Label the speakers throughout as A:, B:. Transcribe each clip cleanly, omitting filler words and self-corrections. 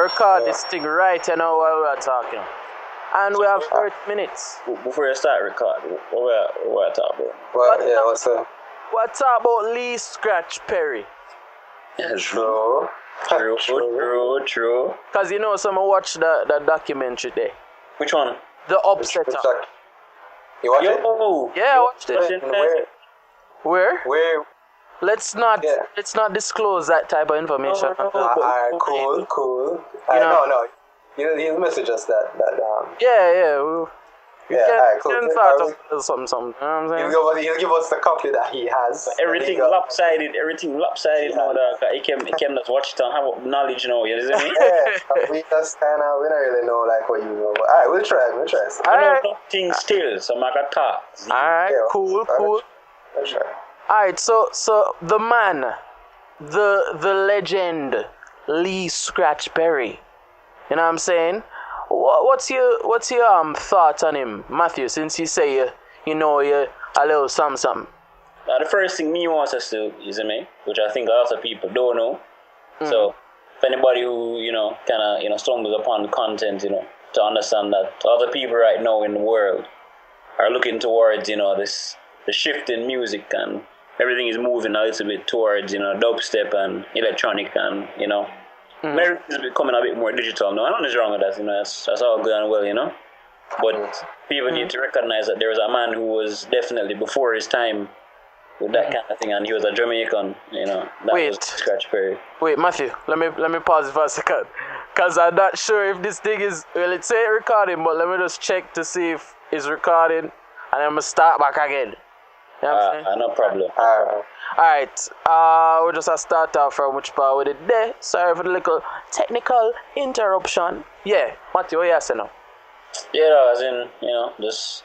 A: record this thing right now while we're talking. And we have 30 minutes.
B: Before you start recording, what we talking about?
C: Well, yeah, what's up?
A: We're talking about Lee Scratch Perry.
C: True.
A: Because you know, someone watched the documentary there.
B: Which one?
A: The Upsetter.
C: You watch it?
A: Yeah, I watched it. Where? Let's not disclose that type of information.
C: Alright, cool. No. You message us that.
A: Yeah.
C: Alright, cool.
A: Something. You know what I'm saying?
C: He'll give us the copy that he has.
B: Everything lopsided now. Ikem does watch it and have knowledge now. You know what I mean?
C: Yeah, we just we don't really know like what you know. But alright, we'll try.
B: I know things still, so I got talk.
A: Alright, cool.
C: We'll try.
A: Alright, so the man, the legend, Lee Scratch Perry. You know what I'm saying? What's your thoughts on him, Matthew? Since you say you know a little something.
B: The first thing me wants us to is which I think a lot of people don't know. Mm-hmm. So if anybody who kind of stumbles upon the content, to understand that other people right now in the world are looking towards the shift in music, and everything is moving a little bit towards dubstep and electronic, and America is becoming a bit more digital now. Nothing's wrong with that, that's all good and well, But people need to recognize that there was a man who was definitely before his time with that kind of thing, and he was a Jamaican, that was Scratch Perry.
A: Wait, Matthew, let me pause for a second. Because I'm not sure if this thing is, it's recording, but let me just check to see if it's recording, and then I'm going to start back again. You know what I'm saying?
B: No problem.
A: Alright, we'll just start off from which part we did there. Sorry for the little technical interruption. Yeah, Matthew, what you saying now?
B: Yeah, as in, just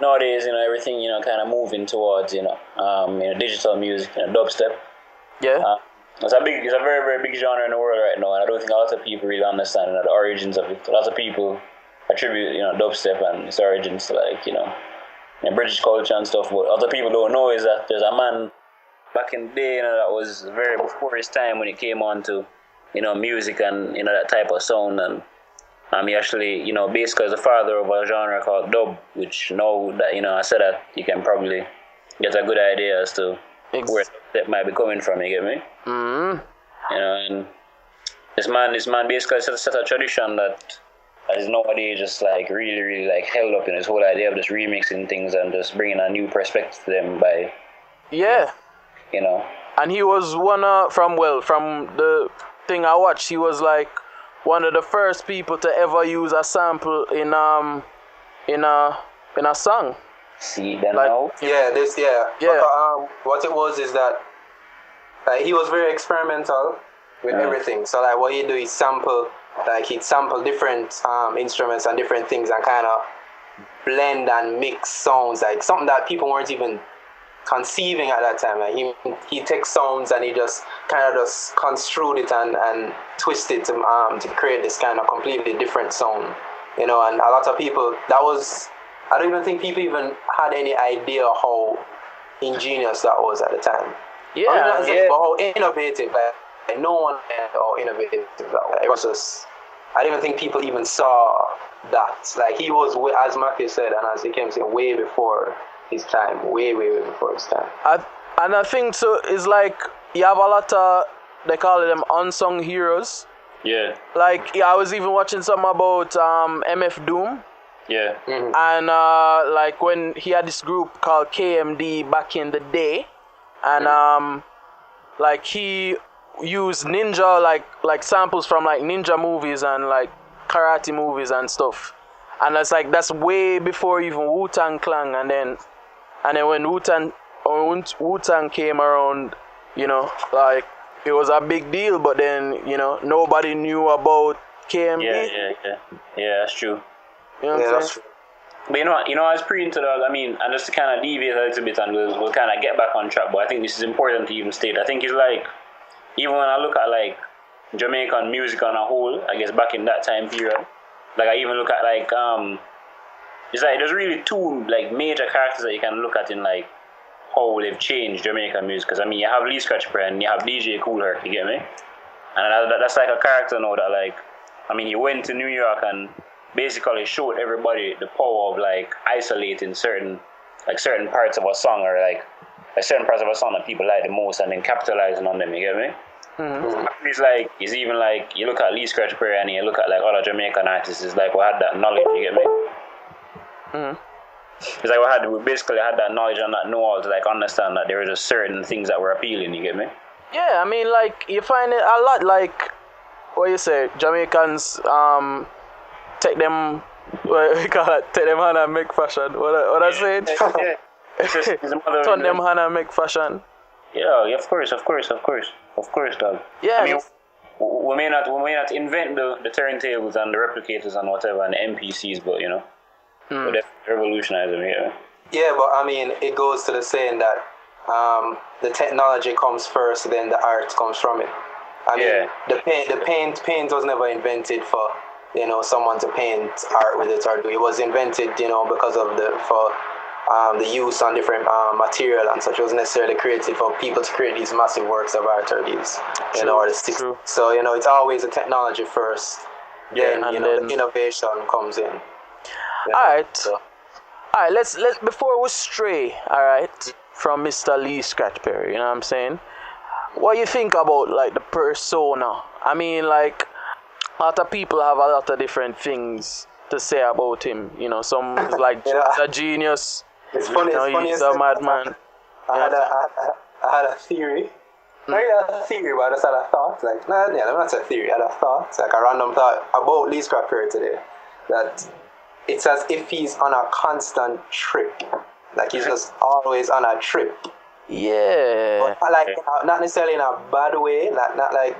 B: nowadays, everything, kind of moving towards, digital music, dubstep.
A: Yeah.
B: It's a very, very big genre in the world right now, and I don't think a lot of people really understand the origins of it. A lot of people attribute, dubstep and its origins to British culture and stuff, but other people don't know is that there's a man back in the day, that was very before his time when it came on to, music and, that type of sound, and he actually, basically is the father of a genre called dub, which now that, I said that, you can probably get a good idea as to where that might be coming from, you get me?
A: Mm-hmm.
B: And this man basically set a tradition that is nowadays just like really, really like held up in his whole idea of just remixing things and just bringing a new perspective to them by...
A: Yeah. And he was from the thing I watched, he was like one of the first people to ever use a sample in a song.
B: See then now?
C: Yeah.
A: Yeah.
C: What it was is that he was very experimental with everything. So like what he'd do is he'd sample different instruments and different things and kind of blend and mix sounds, like something that people weren't even conceiving at that time. Like he takes sounds and he just kind of just construed it and twist it to create this kind of completely different sound, and a lot of people, I don't even think people even had any idea how ingenious that was at the time.
A: Yeah,
C: but how innovative, like no one had how innovative that was. It was just, I don't even think people even saw that. Like he was, as Matthew said, and as Ikem said, way before his time, way before his time.
A: And I think so. It's like you have a lot of, they call them unsung heroes.
B: Yeah.
A: Like I was even watching something about MF Doom.
B: Yeah.
C: Mm-hmm.
A: And like when he had this group called KMD back in the day, and like he used ninja like samples from like ninja movies and like karate movies and stuff, and that's way before even Wu-Tang Clan, and then when Wu-Tang came around, like it was a big deal, but then nobody knew about KMD.
B: Yeah, that's true.
A: You know what I'm saying?
B: But I was pretty into that. I mean, and just to kind of deviate a little bit, and we'll kind of get back on track. But I think this is important to even state. I think it's like, even when I look at like Jamaican music on a whole, I guess back in that time period, like I even look at like it's like there's really two like major characters that you can look at in like how they've changed Jamaican music. Because I mean, you have Lee Scratch Perry and you have DJ Cool Herc. You get me? And that's like a character now that like I mean, he went to New York and basically showed everybody the power of like isolating certain parts of a song, or like certain parts of a song that people like the most, and then capitalizing on them. You get me?
A: Mm-hmm.
B: It's even like you look at Lee Scratch Perry and you look at like other Jamaican artists. It's like we had that knowledge. You get me?
A: Mm-hmm.
B: It's like we basically had that knowledge and that know-how to like understand that there were just certain things that were appealing. You get me?
A: Yeah, I mean, like you find it a lot. Like what you say, Jamaicans take them. What we call it? Take them hand and make fashion. What I said?
B: Yeah.
A: Turn them hand and make fashion.
B: Yeah, of course, dog.
A: Yeah.
B: I mean, we may not invent the turntables and the replicators and whatever and the MPCs, but you know, we definitely revolutionize them. Yeah.
C: Yeah, but I mean, it goes to the saying that the technology comes first, then the art comes from it. I mean, the paint was never invented for someone to paint art with it or do. It was invented because of the use on different material and such. It wasn't necessarily created for people to create these massive works of art or these artistic. So it's always a technology first, then the innovation comes in.
A: Alright, let's before we stray, alright, from Mr. Lee Scratch Perry, you know what I'm saying? What do you think about like the persona? I mean, like a lot of people have a lot of different things to say about him. Some is like he's a genius.
C: It's funny.
A: He's a madman.
C: I had a theory. Not really a theory, but I just had a thought. Like, not a theory. I had a thought, like a random thought about Lee Scratch Perry today. That it's as if he's on a constant trip. Like he's just always on a trip.
A: Yeah.
C: But like not necessarily in a bad way. Like not like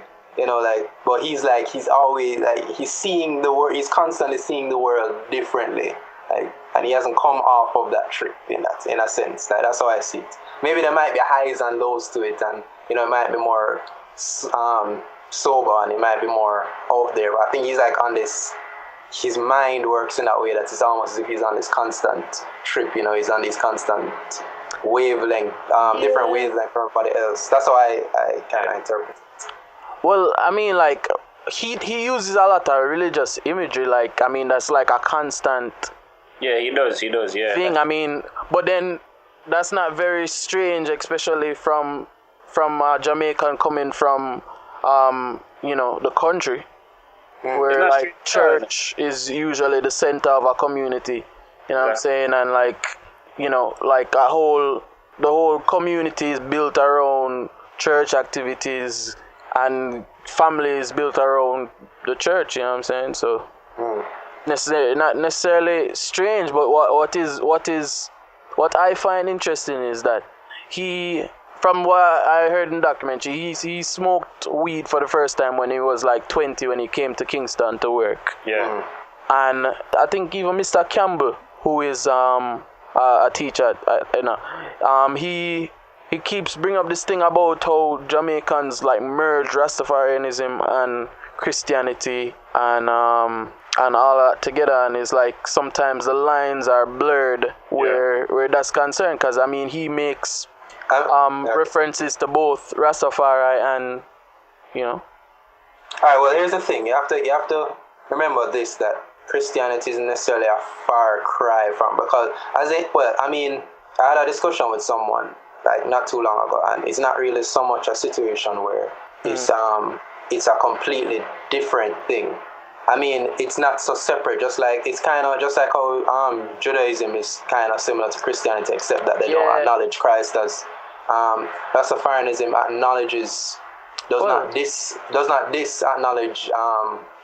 C: but he's always like he's seeing the world. He's constantly seeing the world differently. Like, and he hasn't come off of that trip in a sense. Like, that's how I see it. Maybe there might be highs and lows to it, and it might be more sober and it might be more out there. But I think he's like on this. His mind works in that way that it's almost as if he's on this constant trip. He's on this constant wavelength, different wavelength from everybody else. That's how I kind of interpret it.
A: Well, I mean, like he uses a lot of religious imagery. Like, I mean, that's like a constant.
B: Yeah, he does. Yeah.
A: Thing. I mean, but then that's not very strange, especially from a Jamaican coming from the country, where like church is usually the center of a community. You know what I'm saying? And like like the whole community is built around church activities, and family is built around the church. You know what I'm saying? So. Not necessarily strange, but what I find interesting is that from what I heard in the documentary, he smoked weed for the first time when he was like 20 when he came to Kingston to work.
B: Yeah.
A: And I think even Mr. Campbell, who is a teacher, he keeps bringing up this thing about how Jamaicans like merge Rastafarianism and Christianity and all that together, and it's like sometimes the lines are blurred where that's concerned, because I mean he makes references to both Rastafari and Alright,
C: well here's the thing, you have to remember this, that Christianity isn't necessarily a far cry from, because I had a discussion with someone like not too long ago, and it's not really so much a situation where it's a completely different thing. I mean, it's not so separate. It's kind of just like how Judaism is kind of similar to Christianity, except that they don't acknowledge Christ as. Rastafarianism does not disacknowledge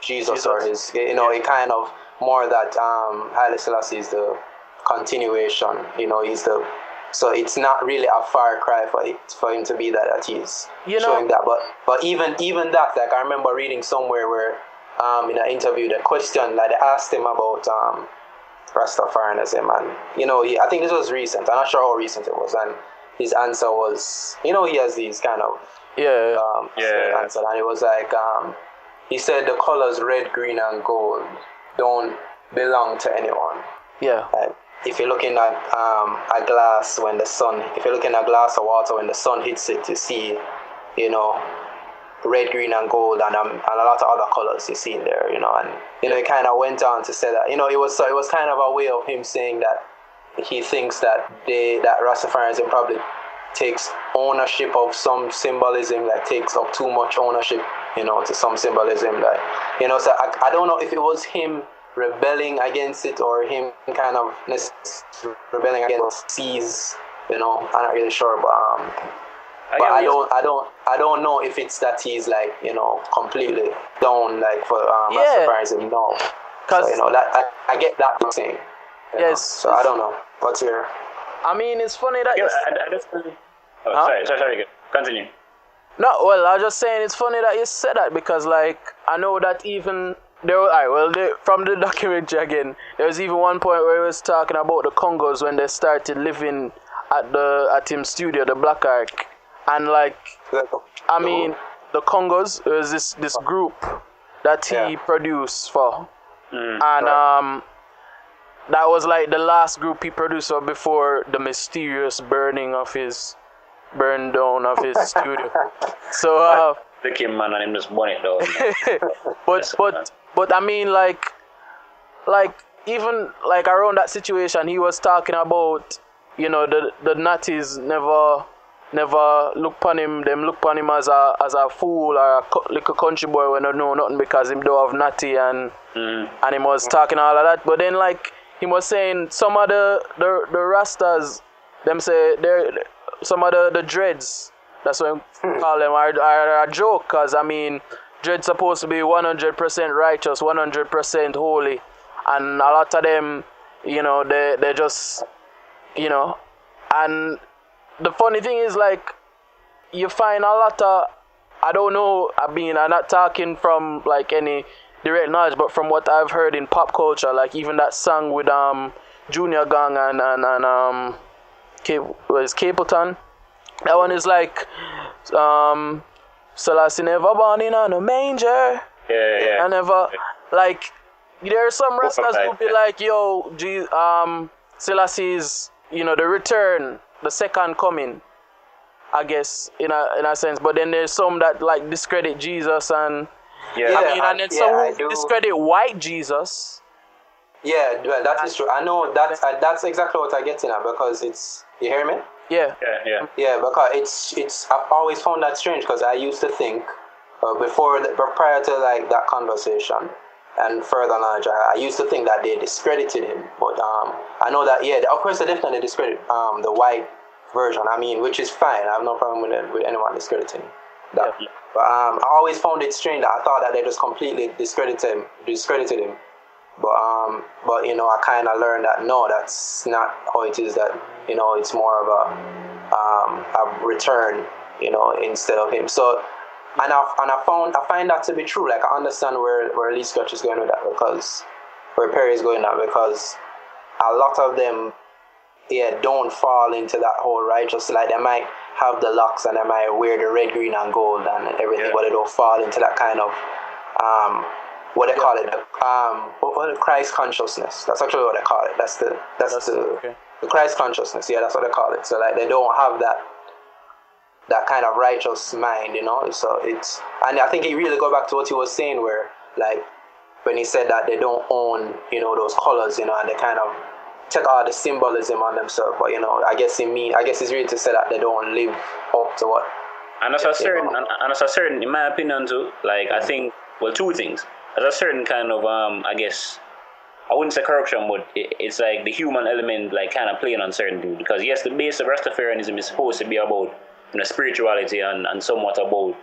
C: Jesus or his. It kind of more that Haile Selassie is the continuation. He's the. So it's not really a far cry for him to be that he's showing that. But even that, like I remember reading somewhere where. In an interview, the question, like they asked him about Rastafarianism, and I think this was recent. I'm not sure how recent it was, and his answer was, he has these kind of answer, and it was like he said the colors red, green, and gold don't belong to anyone.
A: Yeah.
C: If you're looking at a glass if you're looking at a glass of water when the sun hits it, you see, red, green, and gold, and a lot of other colors you see in there, you know. And it kind of went on to say that, it was kind of a way of him saying that he thinks that that Rastafarianism probably takes ownership of some symbolism, like takes up too much ownership, to some symbolism, like, so I don't know if it was him rebelling against it or him kind of rebelling against seas, I'm not really sure, but I don't know if it's that he's like, completely down like for Rastafarianism, no. So, that I get that thing.
A: Yes.
C: So I don't know. What's your?
A: I mean, it's funny that.
B: Sorry. Continue.
A: No, well, I was just saying it's funny that you said that because, like, I know that even from the documentary again, there was even one point where he was talking about the Congos when they started living at him studio, the Black Ark, and like, I mean, the Congos, there was this group that he produced for, and that was like the last group he produced for before the mysterious burn down of his studio. So
B: the Kim man and him just burn it down.
A: but I mean, like even like around that situation, he was talking about, the natties never look upon him. Them look upon him as a fool or a little country boy when they know nothing because him don't have natty and he was talking all of that. But then like he was saying some of the Rastas, them say some of the dreads, that's what I call them, are a joke, because I mean dread's supposed to be 100% righteous, 100% holy, and a lot of them, they just, and the funny thing is, like, you find a lot of, I don't know, I mean, I'm not talking from like any direct knowledge, but from what I've heard in pop culture, like even that song with Junior Gang and Capleton, that one is like Selassie never born in a manger.
B: Yeah.
A: I never, like, there are some Rastas who be like, yo, Selassie's, the return, the second coming, I guess, in a sense. But then there's some that like discredit Jesus and and then some who discredit white Jesus.
C: Yeah, well, that is true. I know that's exactly what I'm getting at, because it's, you hear me?
A: Yeah.
C: Yeah, because it's I've always found that strange, because I used to think prior to like that conversation and further knowledge, I used to think that they discredited him, but I know that of course they definitely discredit the white version. I mean, which is fine. I have no problem with anyone discrediting that. Yeah. But I always found it strange that I thought that they just completely discredited him. But I kind of learned that no, that's not how it is. That it's more of a return, instead of him. So, and I find that to be true. Like, I understand where Lee Scratch is going with that, because where Perry is going at, because a lot of them, don't fall into that whole righteous. Like, they might have the locks and they might wear the red, green, and gold and everything, but they don't fall into that kind of what they call it, the Christ consciousness. That's actually what they call it. That's the Christ consciousness. Yeah, that's what they call it. So like, they don't have that kind of righteous mind, So it's, and I think it really go back to what he was saying, where like when he said that they don't own, those colors, and they kind of take all the symbolism on themselves. But I guess it's really to say that they don't live up to what.
B: And as a certain, in my opinion too, like I think, well, two things. There's a certain kind of, I guess, I wouldn't say corruption, but it's like the human element, like kind of playing on certain things. Because yes, the base of Rastafarianism is supposed to be about spirituality and somewhat about,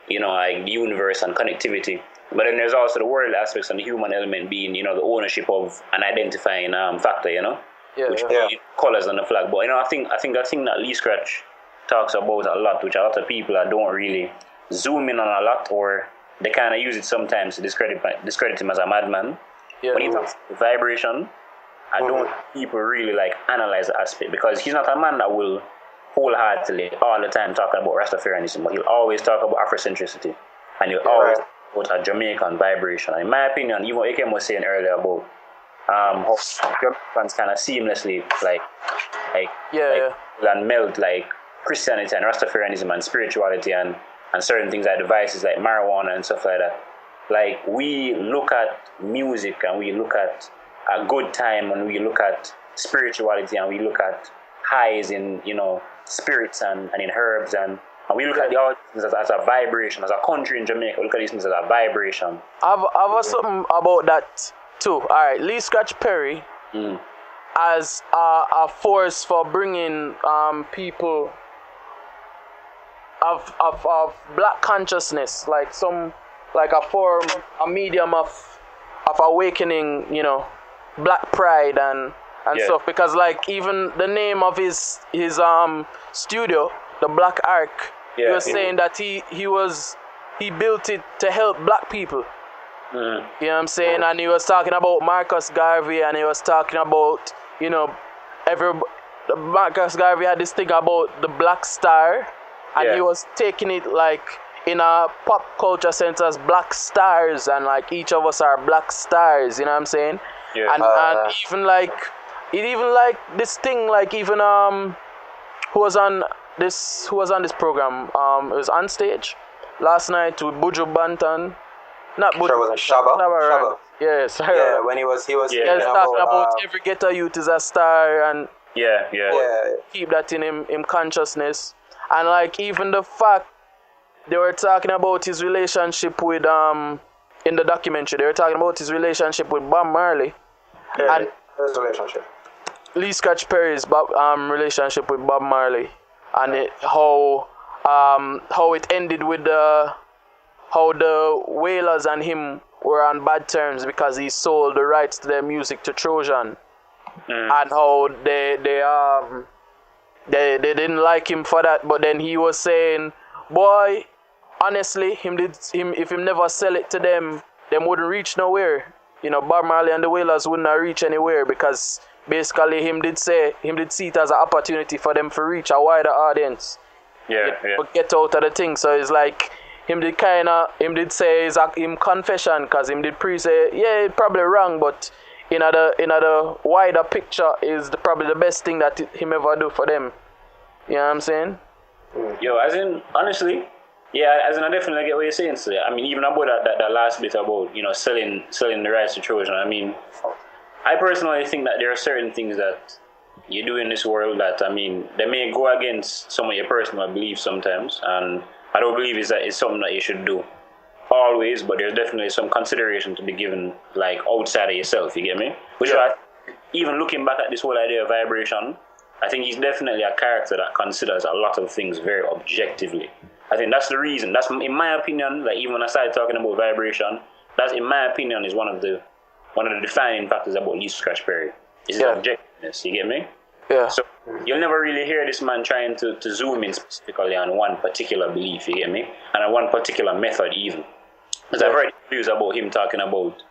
B: like the universe and connectivity. But then there's also the world aspects and the human element being, the ownership of an identifying factor, which colors on the flag. But I think that Lee Scratch talks about a lot, which a lot of people don't really zoom in on a lot, or they kind of use it sometimes to discredit him as a madman. Yeah. When he talks vibration, I don't think people really like analyze the aspect, because he's not a man that will wholeheartedly all the time talk about Rastafarianism, but he'll always talk about Afrocentricity, and he'll always talk about a Jamaican vibration. In my opinion, even what Ikem was saying earlier about how Jamaicans kind of seamlessly and melt like Christianity and Rastafarianism and spirituality and and certain things like devices like marijuana and stuff like that. Like, we look at music and we look at a good time and we look at spirituality and we look at highs in, you know, spirits and in herbs and we look at the other things as a vibration. As a country in Jamaica, we look at these things as a vibration.
A: I've something about that too. All right, Lee Scratch Perry as a force for bringing people of black consciousness, like a form, a medium of awakening, you know, black pride and stuff. Because like even the name of his studio, the Black Ark, he was saying that he built it to help black people. You know what I'm saying? And he was talking about Marcus Garvey, and he was talking about, you know, Marcus Garvey had this thing about the black star, and he was taking it like in a pop culture sense as black stars, and like each of us are black stars, you know what I'm saying? And even like this thing, like even who was on this program, it was On Stage last night with Buju Banton. Not Buju.
C: Sure, was it Shabba?
A: Yes.
C: Yeah, when he was
A: talking about every ghetto youth is a star, and keep that in him consciousness. And like even the fact they were talking about his relationship with in the documentary, they were talking about his relationship with Bob Marley. And
C: his relationship.
A: Lee Scratch Perry's relationship with Bob Marley, and how it ended with how the Wailers and him were on bad terms because he sold the rights to their music to Trojan, and how they didn't like him for that. But then he was saying, boy, honestly, if him never sell it to them wouldn't reach nowhere. You know, Bob Marley and the Wailers wouldn't reach anywhere, because basically him did see it as an opportunity for them to reach a wider audience. But get out of the thing. So it's like him did say him confession, because him did say it's probably wrong, but in the wider picture is probably the best thing that him ever do for them. You know what I'm saying?
B: Yo, as in, honestly, as in I definitely get what you're saying. So, I mean, even about that last bit about, you know, selling the rights to Trojan. I mean, I personally think that there are certain things that you do in this world that, I mean, they may go against some of your personal beliefs sometimes, and I don't believe it's something that you should do always, but there's definitely some consideration to be given, like, outside of yourself, you get me? Which even looking back at this whole idea of vibration, I think he's definitely a character that considers a lot of things very objectively. I think that's the reason. That's, in my opinion, like, even when I started talking about vibration, that's, in my opinion, is one of the defining factors about Lee Scratch Perry. Is his objectiveness, you get me?
A: Yeah.
B: So you'll never really hear this man trying to zoom in specifically on one particular belief, you get me? And on one particular method even. Because I've heard interviews about him talking about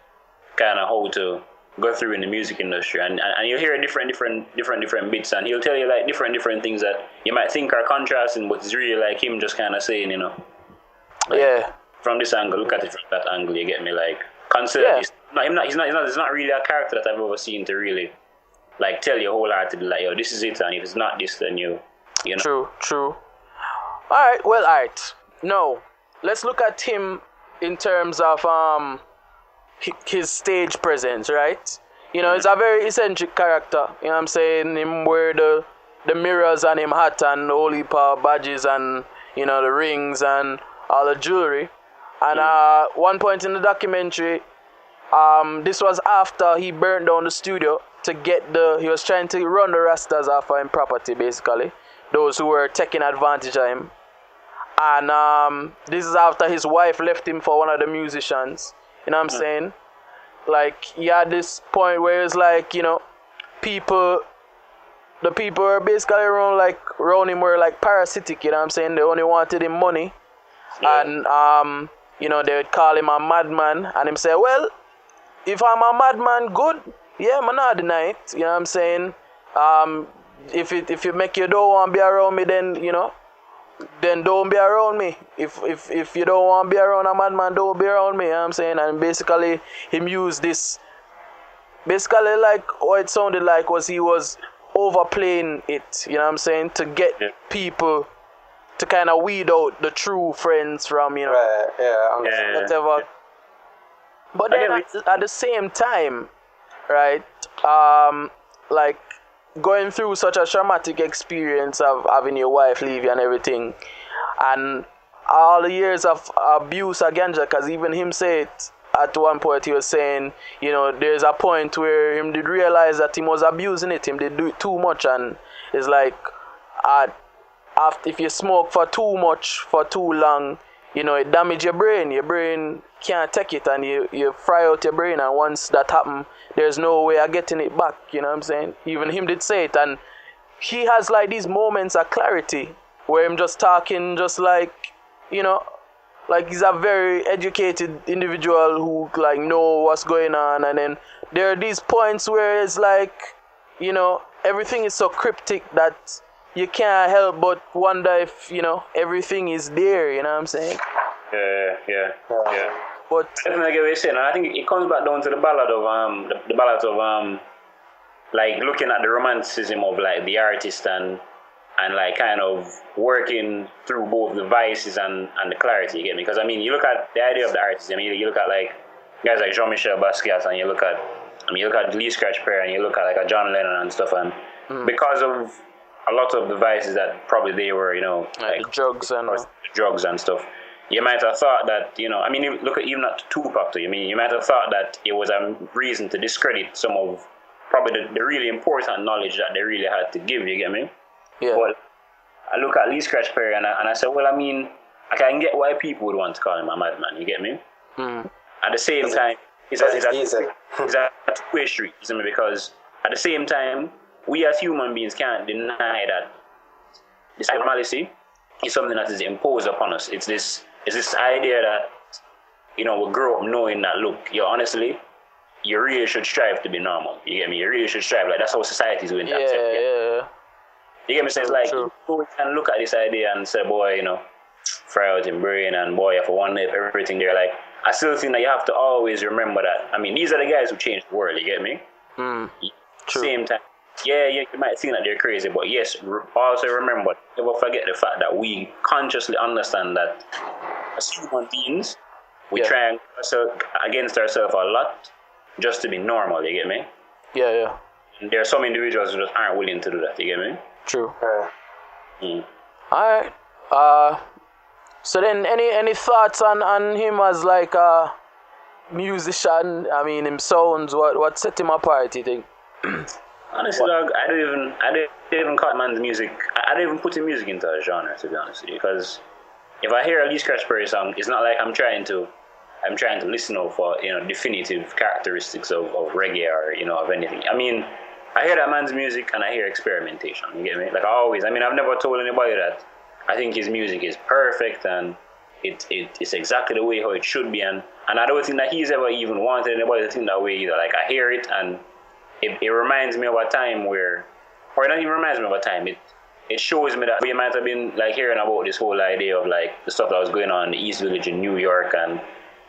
B: kind of how to go through in the music industry, and you'll hear different bits, and he'll tell you like different things that you might think are contrasting, but it's really like him just kind of saying, you know, like, from this angle, look at it from that angle, you get me? Like, consider this. He's not really a character that I've ever seen to really like tell you wholeheartedly like, yo, this is it, and if it's not this, then you know. True.
A: Alright. No, let's look at him in terms of his stage presence, right? You know, it's a very eccentric character. You know what I'm saying? Him wear the mirrors and him hat and all heap of badges and, you know, the rings and all the jewelry. And one point in the documentary, this was after he burnt down the studio to get he was trying to run the Rastas off of him property, basically. Those who were taking advantage of him. And this is after his wife left him for one of the musicians. You know what I'm saying? Like, he had this point where it's like, you know, the people were basically around him were like parasitic, you know what I'm saying? They only wanted him money. And, you know, they would call him a madman. And him say, well, if I'm a madman, good. Yeah, man, not deny it. You know what I'm saying? If you make you don't want to be around me, then, you know, then don't be around me. If you don't want to be around a madman, don't be around me, you know what I'm saying? And basically, him used this, basically like what it sounded like was he was overplaying it, you know what I'm saying? To get people to kind of weed out the true friends from, you know,
C: Right. Yeah.
A: whatever. But then at the same time, right, like going through such a traumatic experience of having your wife leave you and everything, and all the years of abuse of ganja, because even him said it at one point, he was saying, you know, there's a point where him did realize that he was abusing it, him did do it too much, and it's like, after, if you smoke for too much for too long, you know, it damage your brain can't take it, and you fry out your brain, and once that happen, there's no way of getting it back, you know what I'm saying? Even him did say it, and he has like these moments of clarity where him just talking just like, you know, like he's a very educated individual who like know what's going on, and then there are these points where it's like, you know, everything is so cryptic that you can't help but wonder if, you know, everything is there, you know what I'm saying?
B: Yeah.
A: But
B: Definitely get what you're saying, and I think it comes back down to the ballad of like looking at the romanticism of like the artist and like kind of working through both the vices and the clarity, you get me? Because I mean, you look at the idea of the artist, I mean, you look at like guys like Jean-Michel Basquiat, and you look at Lee Scratch Perry, and you look at like a John Lennon and stuff, and because of a lot of the vices that probably they were, you know, like
A: drugs and
B: stuff, you might have thought that, you know, I mean, look at even at Tupac, I mean, you might have thought that it was a reason to discredit some of probably the really important knowledge that they really had to give, you get me?
A: Yeah.
B: But I look at Lee Scratch Perry and I said, well, I mean, I can get why people would want to call him a madman, you get me? At the same time, it's a two-way street, you see me? Because at the same time, we as human beings can't deny that this normalcy is something that is imposed upon us. It's this idea that, you know, we grow up knowing that, look, honestly, you really should strive to be normal. You get me? You really should strive. Like, that's how society is doing that.
A: Yeah.
B: You get me? So it's like, we can look at this idea and say, boy, you know, fry out your brain, and boy, if I want to everything there. Like, I still think that you have to always remember that. I mean, these are the guys who changed the world, you get me? Same time. Yeah, you might think that they're crazy, but yes, also remember, never forget the fact that we consciously understand that as human beings, we try and against ourselves a lot just to be normal, you get me?
A: Yeah.
B: And there are some individuals who just aren't willing to do that, you get me?
A: True. Alright. So then any thoughts on him as like a musician? I mean, him sounds, what set him apart, you think?
B: Honestly, dog, I don't even cut man's music. I don't even put his music into a genre, to be honest with you. Because if I hear a Lee Scratch Perry song, it's not like I'm trying to listen out for, you know, definitive characteristics of reggae or, you know, of anything. I mean, I hear that man's music and I hear experimentation. You get me? Like I've never told anybody that I think his music is perfect and it's exactly the way how it should be, and I don't think that he's ever even wanted anybody to think that way either. Like I hear it and it reminds me of a time where, or it not even reminds me of a time, it shows me that we might have been like hearing about this whole idea of like the stuff that was going on in the East Village in New York, and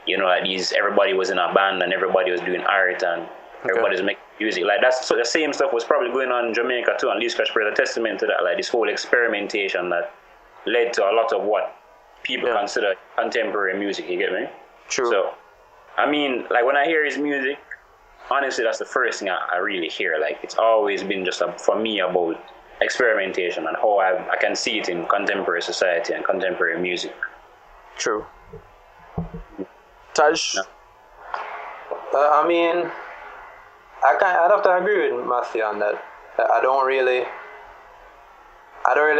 B: you know, like everybody was in a band and everybody was doing art and everybody was making music. Like so the same stuff was probably going on in Jamaica too, and Lee Scratch Perry is a testament to that, like this whole experimentation that led to a lot of what people consider contemporary music, you get me?
A: True.
B: So, I mean, like when I hear his music, honestly, that's the first thing I really hear. Like, it's always been just for me about experimentation and how I can see it in contemporary society and contemporary music.
A: True. Taj?
C: I mean, I'd have to agree with Matthew on that. I don't really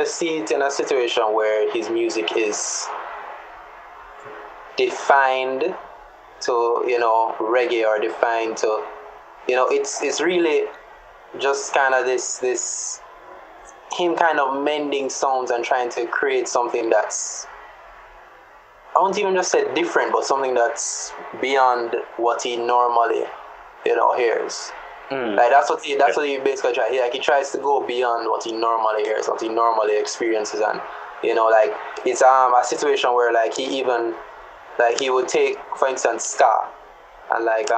C: see it in a situation where his music is defined to, you know, reggae, or defined to, you know, it's really just kind of this him kind of mending sounds and trying to create something that's, I won't even just say different, but something that's beyond what he normally, you know, hears. Like that's what he basically tries. Like he tries to go beyond what he normally hears, what he normally experiences, and you know, like it's a situation where like he even like he would take, for instance, ska, and like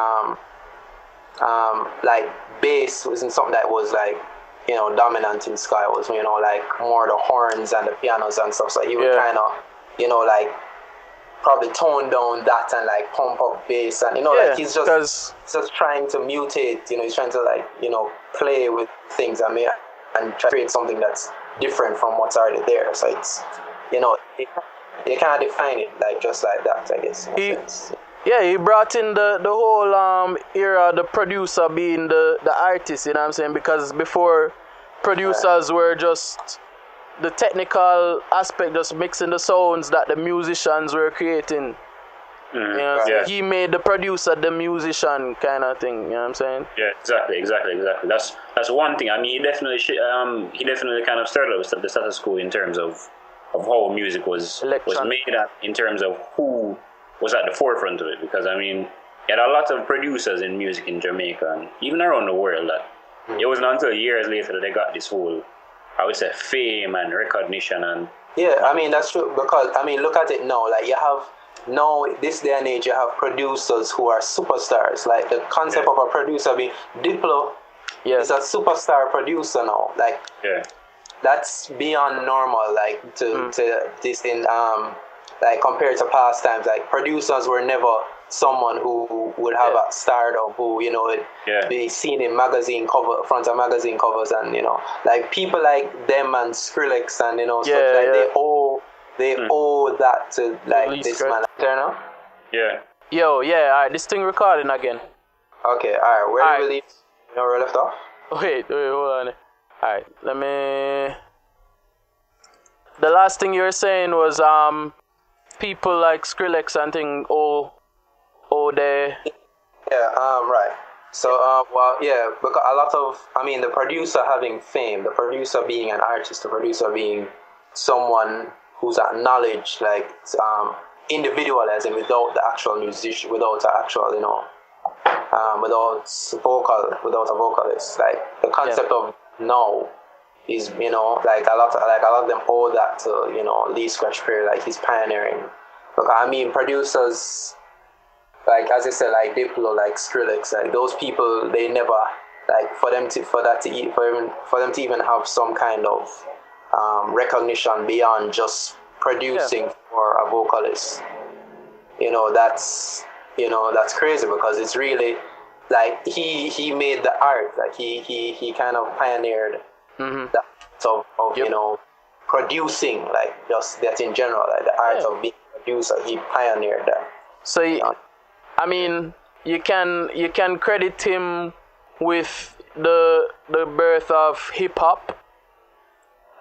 C: bass wasn't something that was like dominant in Sky was, like more the horns and the pianos and stuff. So he would kind of, like probably tone down that and like pump up bass and like he's just trying to mutate. He's trying to like play with things and try to create something that's different from what's already there. So it's you can't define it like just like that, I guess.
A: He brought in the whole era, the producer being the artist, you know what I'm saying? Because before, producers were just the technical aspect, just mixing the sounds that the musicians were creating. So he made the producer the musician kind of thing, you know what I'm saying?
B: Yeah, exactly. That's one thing. I mean, he definitely kind of started with the status quo in terms of how music was made at, in terms of who was at the forefront of it, because I mean, you had a lot of producers in music in Jamaica and even around the world that it wasn't until years later that they got this whole, I would say, fame and recognition and...
C: Yeah, I mean, that's true, because, I mean, look at it now, like you have, now, this day and age, you have producers who are superstars, like the concept of a producer being, Diplo is a superstar producer now, like, that's beyond normal, like, to this thing, like compared to past times, like producers were never someone who would have a stardom, who would be seen in front of magazine covers, and like people like them and Skrillex and stuff like they owe that to like this man. Turn on?
B: Yeah.
A: Yo, alright, this thing recording again.
C: Okay, alright, where do we leave? Where we left off?
A: Wait, hold on. Alright, let me. The last thing you were saying was people like Skrillex and thing they
C: right. So because a lot of, I mean, the producer having fame, the producer being an artist, the producer being someone who's acknowledged like individualism without the actual musician, without the actual without a vocalist. Like the concept of now is like a lot of them owe that to Lee Scratch Perry, like he's pioneering. Look, I mean, producers like, as I said, like Diplo, like Skrillex, like those people, they never, like for them to even have some kind of recognition beyond just producing for a vocalist. That's crazy, because it's really like he made the art, like he kind of pioneered that of producing, like just that in general, like the art of being a producer. He pioneered that.
A: So I mean, you can credit him with the birth of hip hop.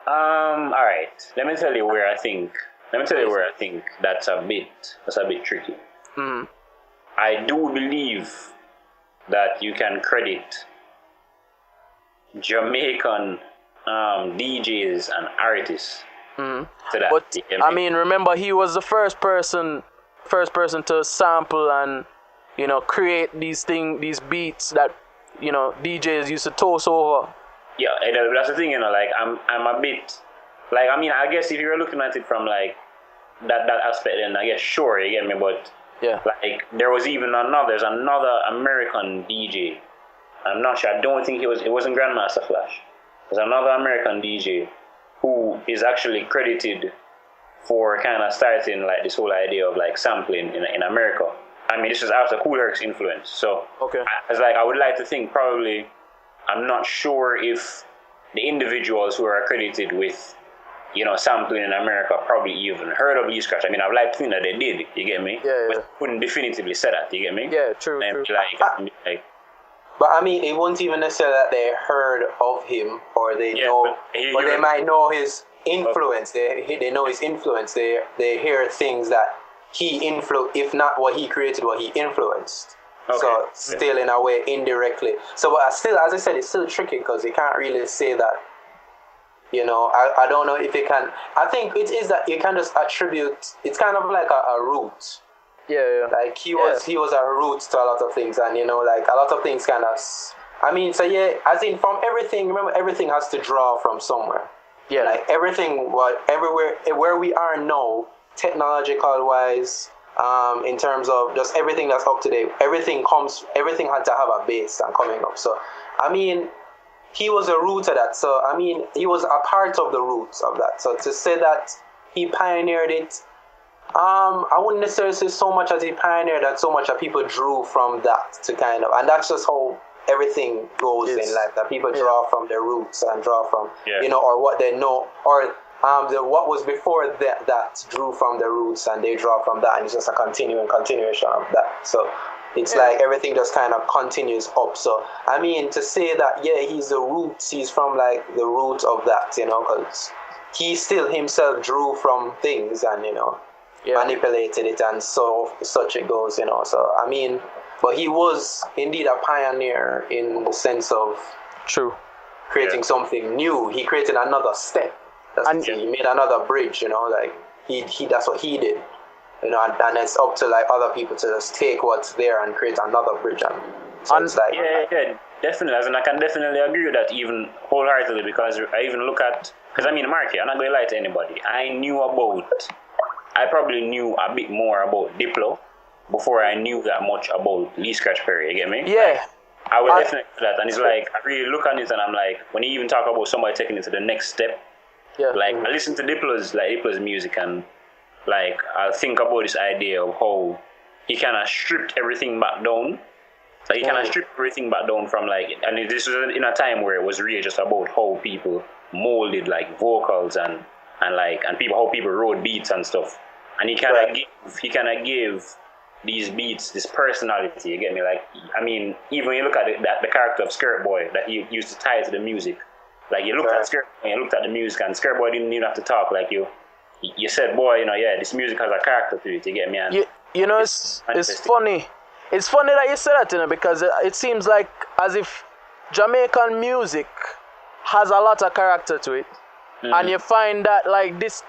B: All right. Let me tell you where I think that's a bit tricky.
A: Mm-hmm.
B: I do believe that you can credit Jamaican DJs and artists to that.
A: But I mean, remember, he was the first person to sample and create these beats that DJs used to toast over.
B: Yeah, that's the thing, like I'm a bit like, I mean, I guess if you're looking at it from like that aspect, then I guess sure, you get me, but like there's another American DJ. I'm not sure. I don't think it wasn't Grandmaster Flash. There's another American DJ who is actually credited for kind of starting like this whole idea of like sampling in America. I mean, this was after Kool Herc's influence. So I would like to think probably, I'm not sure if the individuals who are accredited with sampling in America probably even heard of Lee Scratch. I mean, I'd like to think that they did, you get me?
A: Yeah.
B: But couldn't definitively say that, you get me?
A: Yeah, true.
C: But I mean, it won't even necessarily that they heard of him or they know, but they might know his influence. They know his influence. They hear things that he influenced, if not what he created, what he influenced. Okay. So still in a way indirectly. So but still, as I said, it's still tricky because you can't really say that. I don't know if you can. I think it is that you can just attribute. It's kind of like a root.
A: Yeah.
C: Like he was a root to a lot of things, and like a lot of things kind of. I mean, so as in from everything. Remember, everything has to draw from somewhere.
A: Yeah.
C: Like everything, everywhere where we are now, technological wise, in terms of just everything that's up to date, everything had to have a base and coming up. So, I mean, he was a root of that. So I mean, he was a part of the roots of that. So to say that he pioneered it, I wouldn't necessarily say so much as he pioneered that, so much that people drew from that to kind of, and that's just how everything goes in life. That people draw from their roots and draw from or what they know, or what was before that drew from the roots, and they draw from that, and it's just a continuation of that. So it's like everything just kind of continues up. So I mean, to say that he's the roots, he's from like the root of that, because he still himself drew from things and manipulated it, and so such it goes, So I mean, but he was indeed a pioneer in the sense of creating something new. He created another step. He made another bridge, like he that's what he did, and it's up to like other people to just take what's there and create another bridge. And so it's like
B: definitely, and I can definitely agree with that even wholeheartedly, because I even look at, because I mean, Marky, I'm not going to lie to anybody. I probably knew a bit more about Diplo before I knew that much about Lee Scratch Perry, you get me?
A: Yeah.
B: I would definitely do that, and it's like, I really look at it and I'm like, when you even talk about somebody taking it to the next step, like I listen to Diplo's music, and like I think about this idea of how he kind of stripped everything back down. Like he kind of stripped everything back down from like, and this was in a time where it was really just about how people molded like vocals and people, how people wrote beats and stuff. And he kind of gave these beats this personality. You get me? Like, I mean, even when you look at it, the character of Skirt Boy that he used to tie to the music. Like you looked at Skirt Boy and you looked at the music, and Skirt Boy didn't even have to talk. Like you said, boy, this music has a character to it. You get me? And
A: it's funny. It's funny that you said that, because it seems like as if Jamaican music has a lot of character to it. Mm-hmm. And you find that like this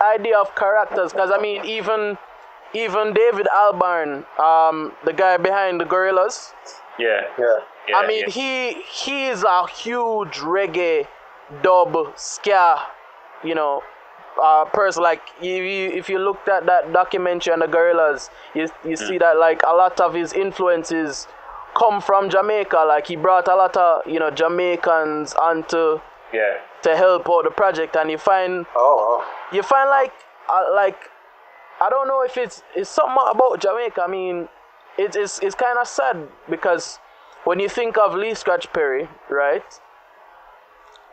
A: idea of characters, because I mean even David Albarn, the guy behind the Gorillaz. I mean he is a huge reggae dub ska, person. Like if you looked at that documentary on the Gorillaz, you see that like a lot of his influences come from Jamaica. Like he brought a lot of Jamaicans onto to help out the project, and you find like I don't know if it's something about Jamaica. I mean, it's kind of sad, because when you think of Lee Scratch Perry, right,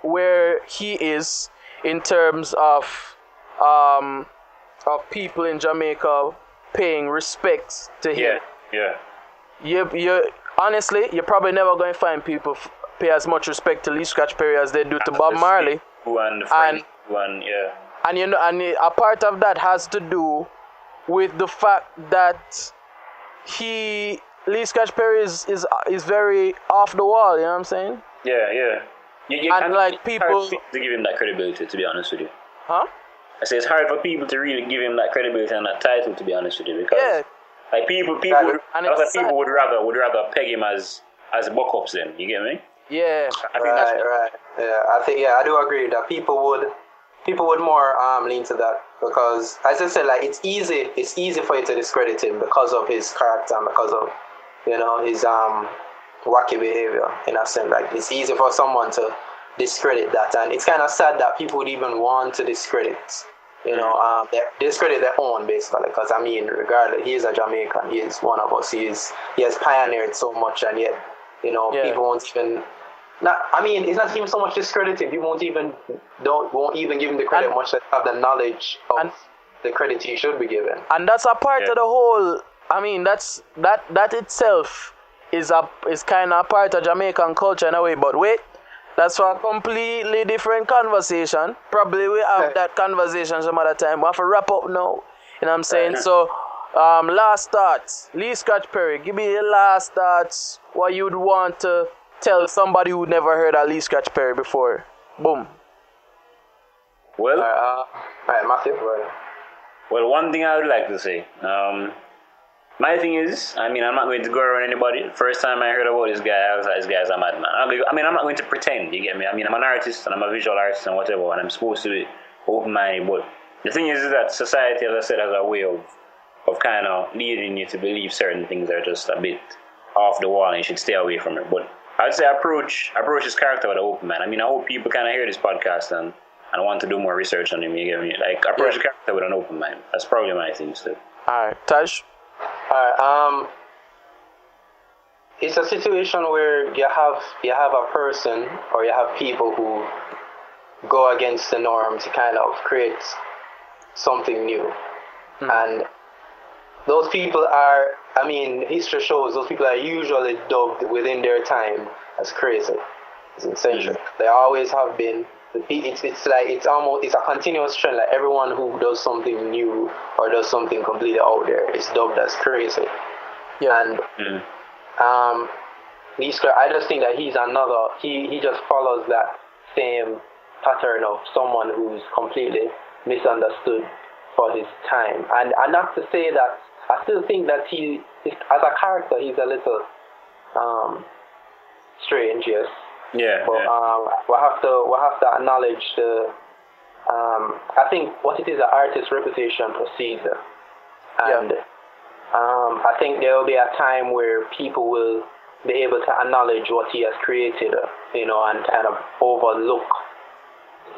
A: where he is in terms of people in Jamaica paying respects to him. You honestly, you're probably never going to find people pay as much respect to Lee Scratch Perry as they do to Bob Marley. And a part of that has to do with the fact that Lee Scratch Perry is very off the wall. You know what I'm saying?
B: And like people to give him that credibility, to be honest with you.
A: Huh?
B: I say it's hard for people to really give him that credibility and that title, to be honest with you, because like people would rather peg him as backups then. You get me?
A: Yeah.
C: Right. Yeah, I do agree that people would more lean to that, because as I said, like it's easy for you to discredit him because of his character and because of his wacky behavior, in a sense. Like it's easy for someone to discredit that, and it's kind of sad that people would even want to discredit discredit their own, basically, because I mean, regardless, he is a Jamaican, he is one of us, he has pioneered so much, and yet people won't even it's not even so much discredited. You won't even give him the credit, much as have the knowledge of the credit he should be given. And
A: that's a part of the whole. I mean, that itself is kind of a part of Jamaican culture in a way. But wait, that's for a completely different conversation. Probably we have that conversation some other time. We have to wrap up now. You know what I'm saying? So, last thoughts. Lee Scratch Perry, give me your last thoughts. What you'd want to tell somebody who never heard of Lee Scratch Perry before. Boom.
B: Well,
C: alright, Matthew.
B: Well, one thing I would like to say. My thing is, I mean, I'm not going to go around anybody. First time I heard about this guy, I was like, this guy's a madman. I'm not going to pretend, you get me? I mean, I'm an artist, and I'm a visual artist, and whatever, and I'm supposed to be open-minded, but the thing is that society, as I said, has a way of kind of leading you to believe certain things are just a bit off the wall, and you should stay away from it. But I'd say approach his character with an open mind. I mean, I hope people kind of hear this podcast and want to do more research on him. You get me? Like, approach the character with an open mind. That's probably my thing, too.
A: All right, Taj.
C: All right. It's a situation where you have a person or you have people who go against the norm to kind of create something new, and those people are. I mean, history shows those people are usually dubbed within their time as crazy. It's essential. They always have been. It's like it's a continuous trend. Like everyone who does something new or does something completely out there is dubbed as crazy. Yeah. And I just think that he's another. He just follows that same pattern of someone who's completely misunderstood for his time. And not to say that. I still think that he, as a character, he's a little strange, yes.
B: Yeah.
C: But we'll have to acknowledge the. I think what it is, the artist's reputation precedes it, and I think there will be a time where people will be able to acknowledge what he has created, and kind of overlook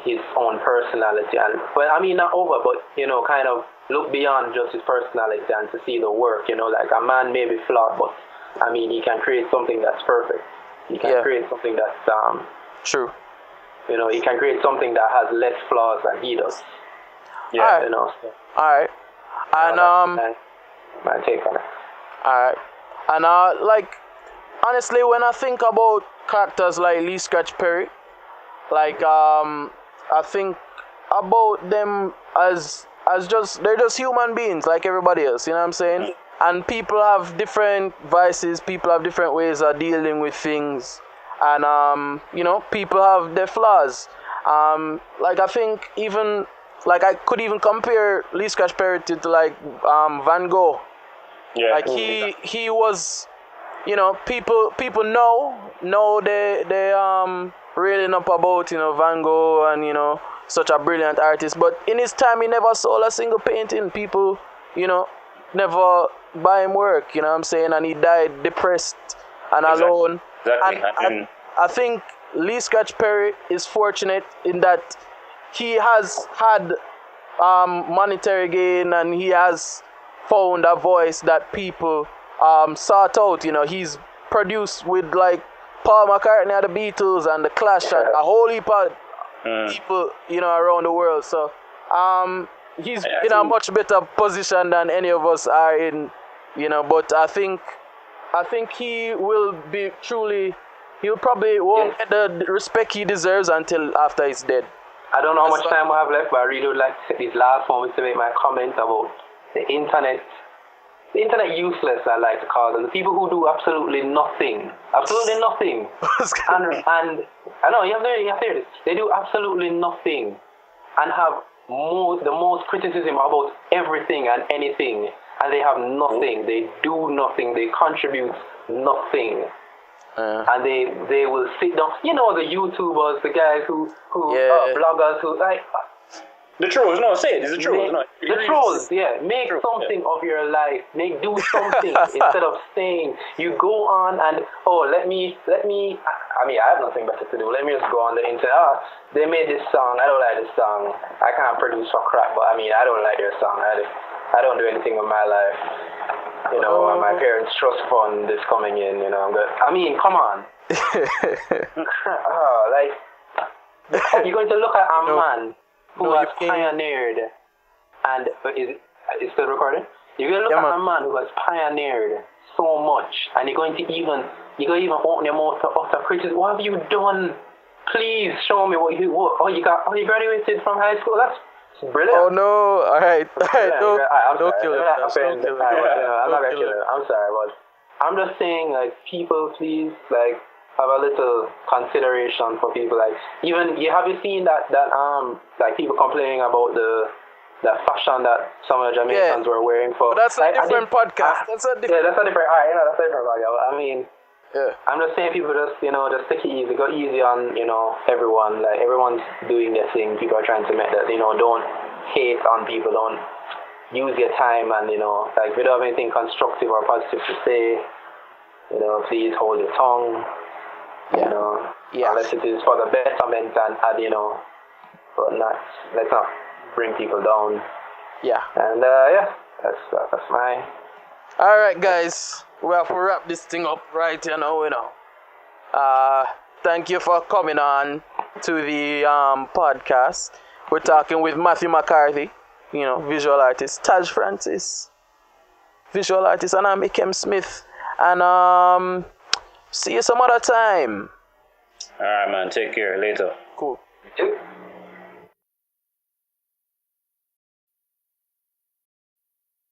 C: his own personality, but I mean not over, but kind of look beyond just his personality and to see the work. Like a man may be flawed, but I mean he can create something that's perfect. He can create something that's
A: true.
C: He can create something that has less flaws than he does.
A: Yeah.
C: So,
A: all right. And
C: my take on it.
A: All right. And like honestly, when I think about characters like Lee Scratch Perry, like I think about them as they're just human beings like everybody else, you know what I'm saying? And people have different vices, people have different ways of dealing with things, and people have their flaws. Like I think even like I could even compare Lee Scratch Perry to like Van Gogh.
B: Yeah.
A: Like he was, people know they reeling up about Van Gogh and such a brilliant artist, but in his time he never sold a single painting. People never buy him work, you know what I'm saying, and he died depressed and alone.
B: Exactly.
A: And I think Lee Scratch Perry is fortunate in that he has had monetary gain and he has found a voice that people sought out. He's produced with like Paul McCartney and the Beatles and the Clash and a whole heap of people, around the world. So he's in a much better position than any of us are in, but I think he will be he'll probably won't get the respect he deserves until after he's dead.
C: I don't know how much time we have left, but I really would like to take these last moments to make my comment about the internet. The internet useless, I like to call them. The people who do absolutely nothing. Absolutely nothing. and I know, you have to hear this. They do absolutely nothing and have the most criticism about everything and anything. And they have nothing. They do nothing. They contribute nothing. And they will sit down. The YouTubers, the guys who bloggers who like.
B: The trolls, no, say it. It's the trolls, no.
C: The trolls, yeah. Make something of your life. Do something instead of saying you go on and let me. I mean, I have nothing better to do. Let me just go on the internet. They made this song. I don't like this song. I can't produce for crap, but I mean, I don't like their song. I don't do anything with my life. My parents' trust fund is coming in. I'm good. I mean, come on. You're going to look at a man who has pioneered, and is it still recording? You're going to look at a man who has pioneered so much, and you're going to even open your mouth to utter criticism. What have you done? Please show me what you graduated from high school. That's brilliant.
A: Oh no! All right. Don't kill him.
C: I'm not gonna kill him. I'm sorry, but I'm just saying, like, people, please, like, have a little consideration for people. Like, even have you seen that like people complaining about the fashion that some of the Jamaicans were wearing for?
A: But that's a different podcast. That's a different.
C: Yeah, that's a different. That's a different podcast. I mean, I'm just saying, people just take it easy, go easy on everyone. Like, everyone's doing their thing. People are trying to make that. Don't hate on people. Don't use your time, and like, if you don't have anything constructive or positive to say, please hold your tongue. You know,
A: Yeah.
C: unless it is for the betterment and you know, but let's not bring people down.
A: Yeah.
C: And that's my.
A: All right, guys, we have to wrap this thing up right you know. Thank you for coming on to the podcast. We're talking with Matthew McCarthy, you know, visual artist, Taj Francis, visual artist, and I'm Ikem Smith. And see you some other time.
B: All right, man. Take care. Later.
A: Cool.
C: Yep.